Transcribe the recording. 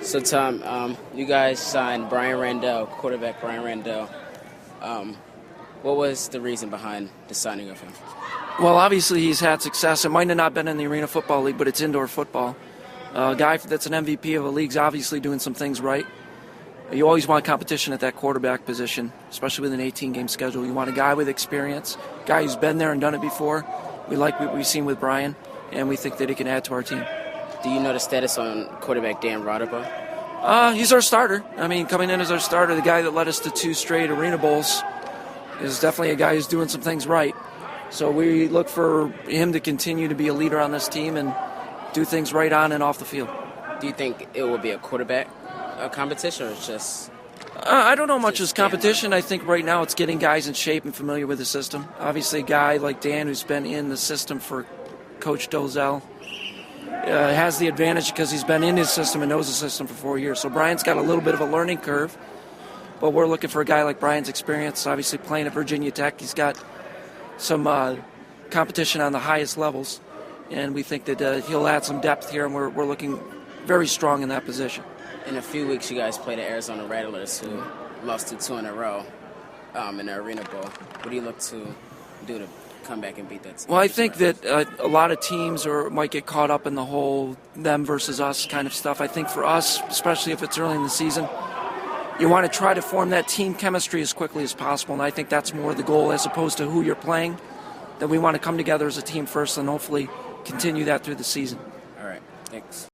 So, Tom, you guys signed Brian Randall, quarterback Brian Randall. What was the reason behind the signing of him? Well, obviously he's had success. It might have not been in the Arena Football League, but it's indoor football. A guy that's an MVP of a league's obviously doing some things right. You always want competition at that quarterback position, especially with an 18-game schedule. You want a guy with experience, a guy who's been there and done it before. We like what we've seen with Brian, and we think that he can add to our team. Do you know the status on quarterback Dan Rotterbaugh? He's our starter. I mean, coming in as our starter, the guy that led us to 2 straight Arena Bowls is definitely a guy who's doing some things right. So we look for him to continue to be a leader on this team and do things right on and off the field. Do you think it will be a quarterback competition, or it's just... I don't know much as competition. I think right now it's getting guys in shape and familiar with the system. Obviously, a guy like Dan who's been in the system for Coach Dozell has the advantage because he's been in his system and knows the system for 4 years. So Brian's got a little bit of a learning curve, but we're looking for a guy like Brian's experience. Obviously, playing at Virginia Tech, he's got some competition on the highest levels, and we think that he'll add some depth here, and we're looking very strong in that position. In a few weeks, you guys play the Arizona Rattlers, who lost to 2 in a row in the Arena Bowl. What do you look to do to come back and beat that team? Well, I think that a lot of teams might get caught up in the whole them versus us kind of stuff. I think for us, especially if it's early in the season, you want to try to form that team chemistry as quickly as possible, and I think that's more the goal as opposed to who you're playing. That we want to come together as a team first and hopefully continue that through the season. All right, thanks.